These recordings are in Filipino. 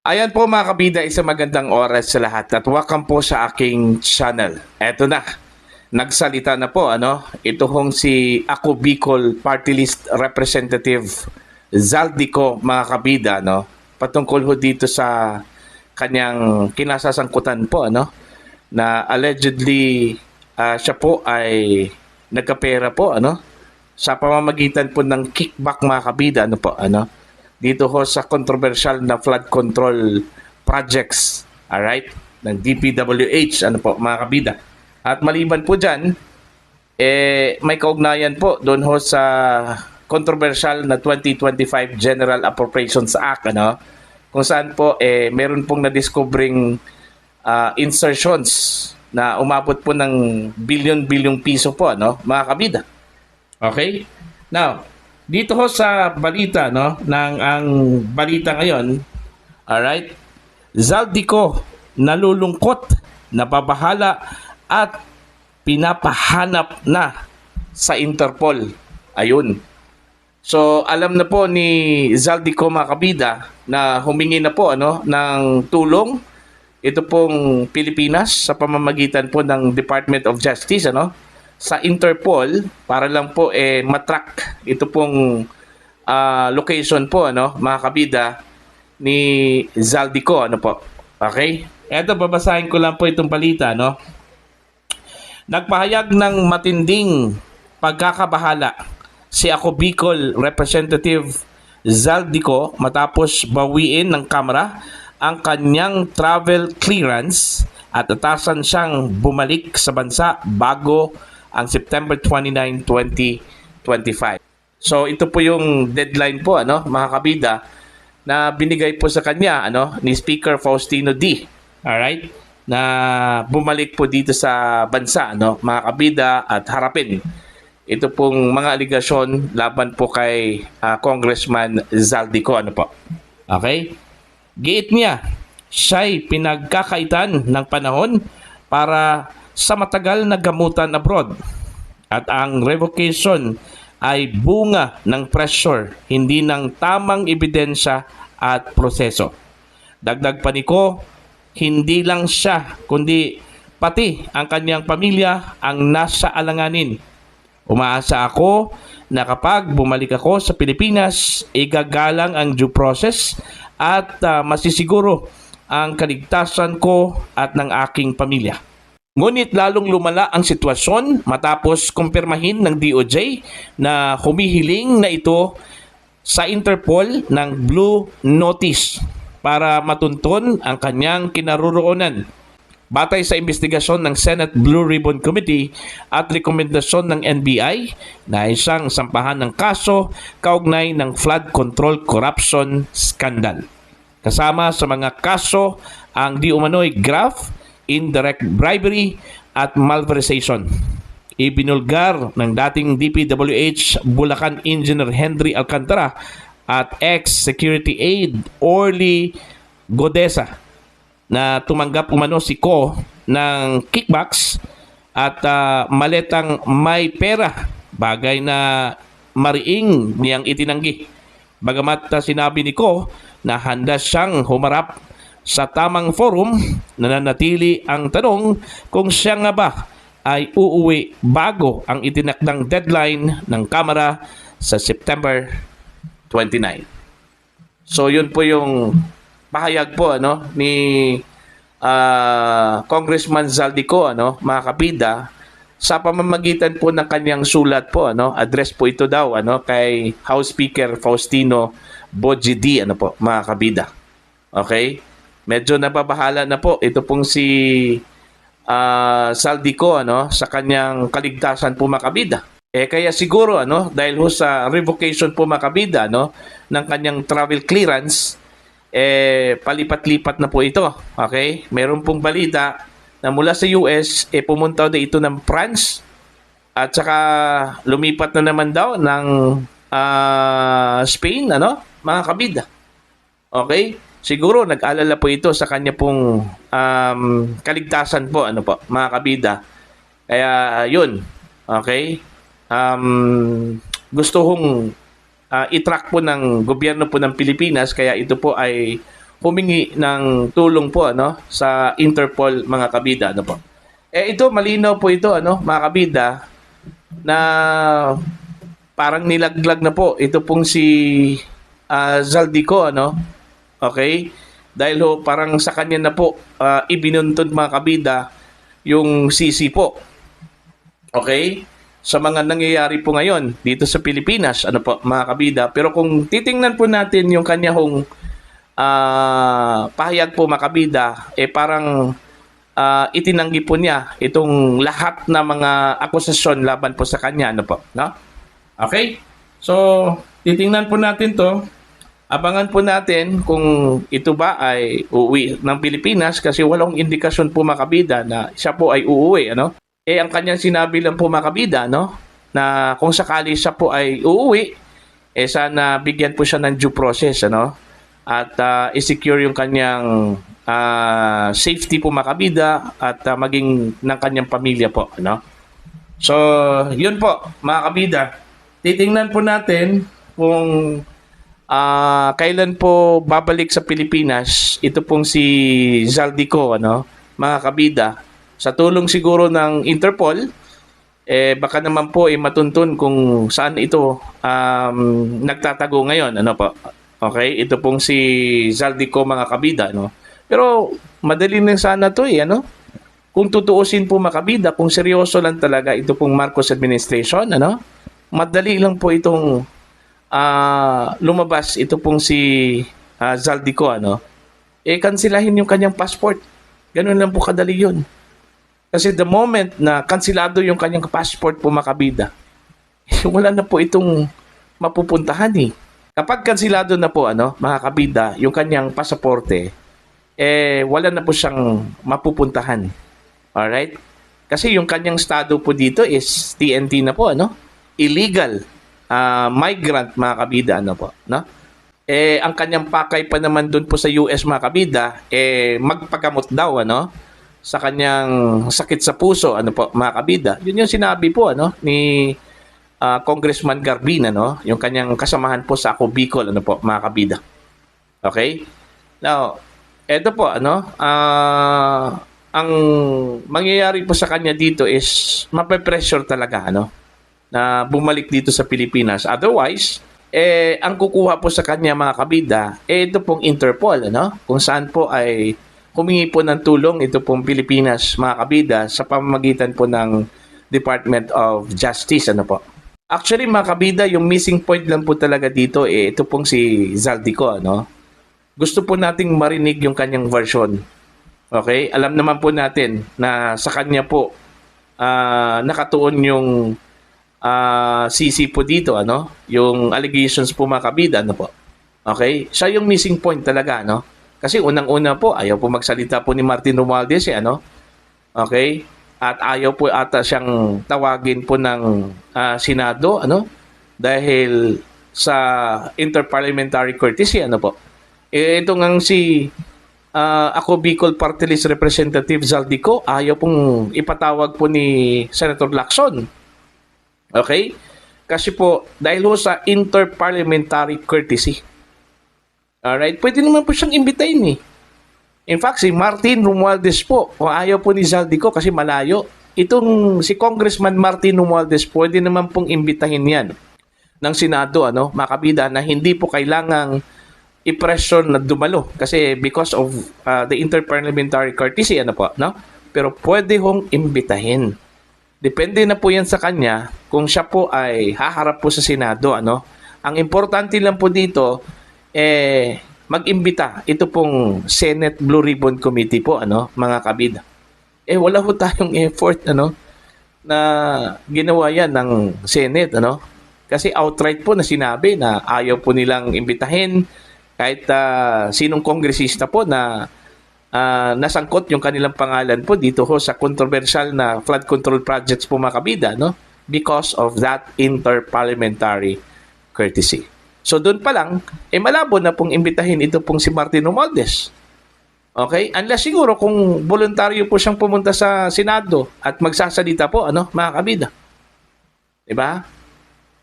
Ayan po mga kabida, isang magandang oras sa lahat at welcome po sa aking channel. Eto na, nagsalita na po ito hong si Ako Bicol Party List Representative Zaldico mga kabida patungkol ho dito sa kanyang kinasasangkutan po na allegedly siya po ay nagkapera po sa pamamagitan po ng kickback mga kabida dito ho sa controversial na flood control projects, alright, ng DPWH, mga kabida. At maliban po dyan, may kaugnayan po doon ho sa controversial na 2025 General Appropriations Act, kung saan po, meron pong na-discovering insertions na umabot po ng bilyon-bilyong piso po, mga kabida. Okay? Now, dito ho sa balita ang balita ngayon, alright, Zaldico nalulungkot, nababahala at pinapahanap na sa Interpol. Ayun. So alam na po ni Zaldico mga kabida na humingi na po ng tulong ito pong Pilipinas sa pamamagitan po ng Department of Justice sa Interpol para lang po matrack ito pong location po mga kabida ni Zaldico po. Okay? Eto, babasahin ko lang po itong balita Nagpahayag ng matinding pagkakabahala si Ako Bicol Representative Zaldico matapos bawiin ng Kamara ang kanyang travel clearance at atasan siyang bumalik sa bansa bago ang September 29, 2025. So ito po yung deadline po mga kabida na binigay po sa kanya ni Speaker Faustino D. Alright? Na bumalik po dito sa bansa mga kabida at harapin ito pong mga aligasyon laban po kay Congressman Zaldico po. Okay? Giit niya, siya'y pinagkakaitan ng panahon para sa matagal na gamutan abroad at ang revocation ay bunga ng pressure, hindi ng tamang ebidensya at proseso. Dagdag pa ni Ko, hindi lang siya kundi pati ang kanyang pamilya ang nasa alanganin. Umaasa ako na kapag bumalik ako sa Pilipinas, igagalang ang due process at masisiguro ang kaligtasan ko at ng aking pamilya. Ngunit lalong lumala ang sitwasyon matapos kumpirmahin ng DOJ na humihiling na ito sa Interpol ng Blue Notice para matunton ang kanyang kinaroroonan. Batay sa investigasyon ng Senate Blue Ribbon Committee at rekomendasyon ng NBI na isang sampahan ng kaso kaugnay ng flood control corruption scandal. Kasama sa mga kaso ang di umano'y graft, indirect bribery at malversation. Ibinulgar ng dating DPWH Bulacan Engineer Henry Alcantara at ex-security aide Orly Godesa na tumanggap umano si Ko ng kickbacks at maletang may pera, bagay na mariing niyang itinanggi. Bagamat sinabi ni Ko na handa siyang humarap sa tamang forum, nananatili ang tanong kung siya nga ba ay uuwi bago ang itinakdang deadline ng Kamara sa September 29. So yun po yung pahayag po ni Congressman Zaldico mga kabida sa pamamagitan po ng kanyang sulat po address po ito daw kay House Speaker Faustino Boji D mga kabida. Okay? Medyo nababahala na po ito pong si Zaldico sa kanyang kaligtasan po mga kabida. Kaya siguro dahil ho sa revocation po mga kabida ng kanyang travel clearance palipat-lipat na po ito. Okay? Meron pong balita na mula sa US pumunta na ito ng France at saka lumipat na naman daw ng Spain mga kabida. Okay? Siguro nag-alala po ito sa kanya pong kaligtasan po mga kabida. Kaya yun. Okay? Gusto hong i-track po ng gobyerno po ng Pilipinas, kaya ito po ay humingi ng tulong po ano sa Interpol mga kabida ano po. Ito malinaw po ito ano mga kabida na parang nilaglag na po ito pong si Zaldico ano. Okay? Dahil ho parang sa kanya na po ibinuntun mga kabida yung sisi po. Okay? Sa mga nangyayari po ngayon dito sa Pilipinas, ano po mga kabida. Pero kung titingnan po natin yung kanya hong pahayag po mga kabida, parang itinanggi po niya itong lahat na mga akusasyon laban po sa kanya, ano po, no? Okay? So, titingnan po natin to. Abangan po natin kung ito ba ay uuwi ng Pilipinas kasi walang indikasyon po mga kabida na siya po ay uuwi, ano? Ang kanyang sinabi lang po mga kabida, no? Na kung sakali siya po ay uuwi, sana bigyan po siya ng due process, ano? At i-secure yung kanyang safety po mga kabida at maging ng kanyang pamilya po, ano? So, yun po mga kabida. Titingnan po natin kung kailan po babalik sa Pilipinas ito pong si Zaldico, ano? Mga kabida. Sa tulong siguro ng Interpol, baka naman po matuntun kung saan ito nagtatago ngayon. Ano po? Okay? Ito pong si Zaldico mga kabida. No? Pero madali na sana ito ano? Kung tutuusin po mga kabida, kung seryoso lang talaga ito pong Marcos administration, ano? Madali lang po itong lumabas ito pong si Zaldico. Ano? Kansilahin yung kanyang passport. Ganun lang po kadali yun. Kasi the moment na kansilado yung kanyang passport po mga kabida, wala na po itong mapupuntahan eh. Kapag kansilado na po ano, mga kabida, yung kanyang pasaporte, wala na po siyang mapupuntahan. Alright? Kasi yung kanyang estado po dito is TNT na po, ano? Illegal migrant mga kabida, ano po, no? Ang kanyang pakay pa naman doon po sa US mga kabida, magpagamot daw, ano? Sa kanyang sakit sa puso, ano po, mga kabida. Yun yung sinabi po, ano, ni Congressman Garbin, ano, yung kanyang kasamahan po sa Ako Bicol, ano po, mga kabida. Okay? Now, eto po, ano, ang mangyayari po sa kanya dito is mape-pressure talaga, ano, na bumalik dito sa Pilipinas. Otherwise, ang kukuha po sa kanya, mga kabida, ito pong Interpol, ano, kung saan po ay humingi po ng tulong ito pong Pilipinas mga kabida sa pamamagitan po ng Department of Justice, ano po. Actually mga kabida, yung missing point lang po talaga dito ito pong si Zaldico, ano. Gusto po nating marinig yung kanyang version. Okay? Alam naman po natin na sa kanya po nakatuon yung CC po dito, ano, yung allegations po mga kabida, ano po. Okay? Siya yung missing point talaga, no. Kasi unang-una po, ayaw po magsalita po ni Martin Romualdez, ano? Okay? At ayaw po ata siyang tawagin po ng Senado, ano? Dahil sa interparliamentary courtesy, ano po? Ito ngang si Ako Bicol Party List Representative Zaldico, ayaw pong ipatawag po ni Senator Lacson. Okay? Kasi po, dahil ho sa interparliamentary courtesy. Alright, pwede naman po siyang imbitahin eh. In fact, si Martin Romualdez po, kung ayaw po ni Zaldico kasi malayo, itong si Congressman Martin Romualdez, pwede naman pong imbitahin yan ng Senado, ano, mga kabida, na hindi po kailangang i-pressure na dumalo kasi because of the interparliamentary courtesy, ano po, no? Pero pwede hong imbitahin. Depende na po yan sa kanya kung siya po ay haharap po sa Senado, ano? Ang importante lang po dito, mag-imbita ito pong Senate Blue Ribbon Committee po, ano, mga kabida. Wala po tayong effort, ano, na ginawa yan ng Senate, ano. Kasi outright po na sinabi na ayaw po nilang imbitahin kahit sinong kongresista po na nasangkot yung kanilang pangalan po dito ho sa controversial na flood control projects po mga kabida, no, because of that interparliamentary courtesy. So doon pa lang, malabo na pong imbitahin ito pong si Martin Romualdez. Okay? Unless siguro kung voluntaryo po siyang pumunta sa Senado at magsasalita po, ano, mga kabida. Diba?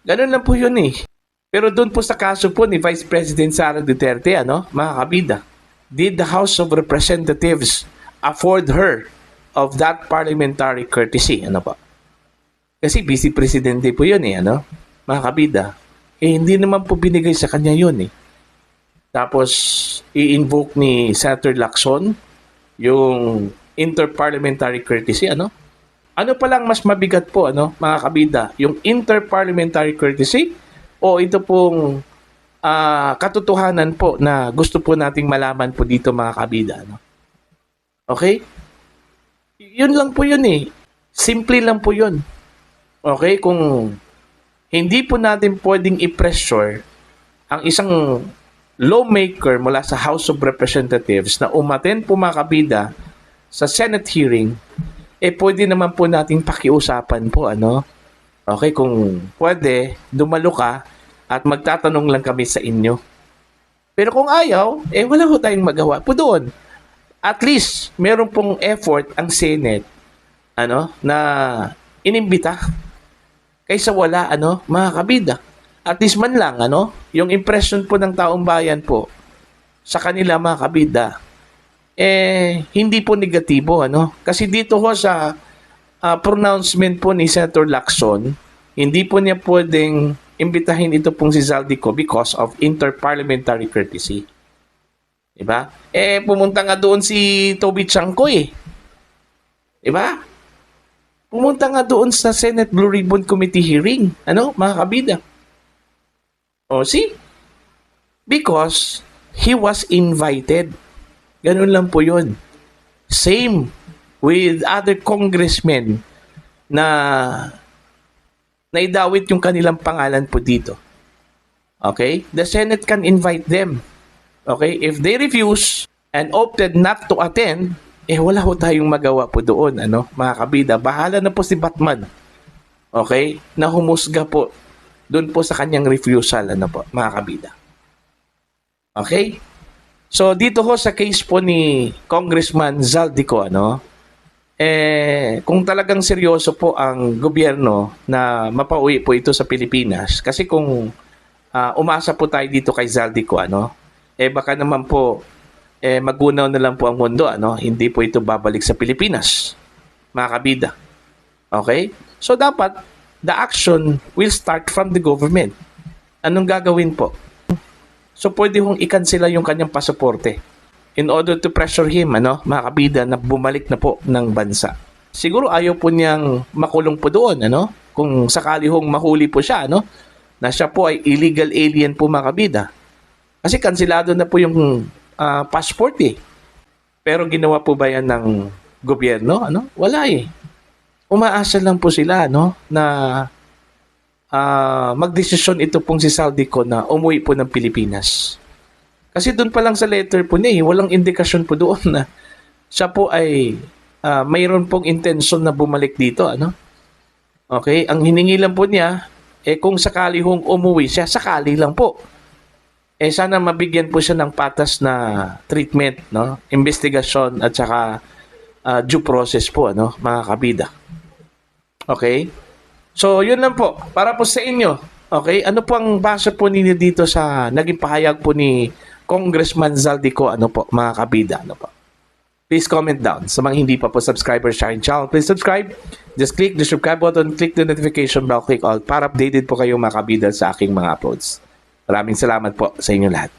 Ganun lang po yun eh. Pero doon po sa kaso po ni Vice President Sara Duterte, ano, mga kabida. did the House of Representatives afford her of that parliamentary courtesy? Ano pa? Kasi vice presidente po yun ano? Mga kabida. Hindi naman po binigay sa kanya yun Tapos, i-invoke ni Senator Lacson yung interparliamentary courtesy, ano? Ano pa lang mas mabigat po, mga kabida? Yung interparliamentary courtesy o ito pong katotohanan po na gusto po nating malaman po dito, mga kabida, Okay? Yun lang po yun Simple lang po yun. Okay? Kung hindi po natin pwedeng i-pressure ang isang lawmaker mula sa House of Representatives na umattend po, mga kabida, sa Senate hearing, pwede naman po nating pakiusapan po, Okay, kung pwede, dumalo ka at magtatanong lang kami sa inyo. Pero kung ayaw, wala po tayong magawa po doon. At least, meron pong effort ang Senate, na inimbita. Kaysa wala, mga kabida. At least man lang, yung impression po ng taong bayan po sa kanila, mga kabida, hindi po negatibo, Kasi dito ho sa pronouncement po ni Senator Lacson, hindi po niya pwedeng imbitahin ito pong si Zaldico because of interparliamentary courtesy. Diba? Pumunta nga doon si Toby Chanko Diba? Pumunta nga doon sa Senate Blue Ribbon Committee hearing, mga kabida. See? Because he was invited. Ganun lang po yun. Same with other congressmen na naidawit yung kanilang pangalan po dito. Okay? The Senate can invite them. Okay? If they refuse and opted not to attend, wala ho tayong magawa po doon, mga kabida. Bahala na po si Batman. Okay? Na humusga po doon po sa kanyang refusal, mga kabida. Okay? So, dito ho sa case po ni Congressman Zaldico, kung talagang seryoso po ang gobyerno na mapauwi po ito sa Pilipinas, kasi kung umasa po tayo dito kay Zaldico, baka naman po magunaw na lang po ang mundo, hindi po ito babalik sa Pilipinas, mga kabida. Okay? So, dapat the action will start from the government. Anong gagawin po? So, pwede hong i-cancela yung kanyang pasaporte in order to pressure him, mga kabida, na bumalik na po ng bansa. Siguro ayaw po niyang makulong po doon, kung sakali hong mahuli po siya, na siya po ay illegal alien po, mga kabida. Kasi kansilado na po yung passport Pero ginawa po ba yan ng gobyerno? Wala Umaasa lang po sila, na magdesisyon ito pong si Zaldico na umuwi po ng Pilipinas. Kasi doon pa lang sa letter po niya, walang indikasyon po doon na siya po ay mayroon pong intention na bumalik dito. Okay? Ang hiningi lang po niya, kung sakali hong umuwi siya, sakali lang po. Sana mabigyan po siya ng patas na treatment, investigasyon at saka due process po, mga kabida. Okay? So, yun lang po. Para po sa inyo, okay? Ano po ang basa po ninyo dito sa naging pahayag po ni Congressman Zaldico, mga kabida, Please comment down. Sa mga hindi pa po subscribers sa aking channel, please subscribe. Just click the subscribe button, click the notification bell, click all para updated po kayo, mga kabida, sa aking mga uploads. Maraming salamat po sa inyo lahat.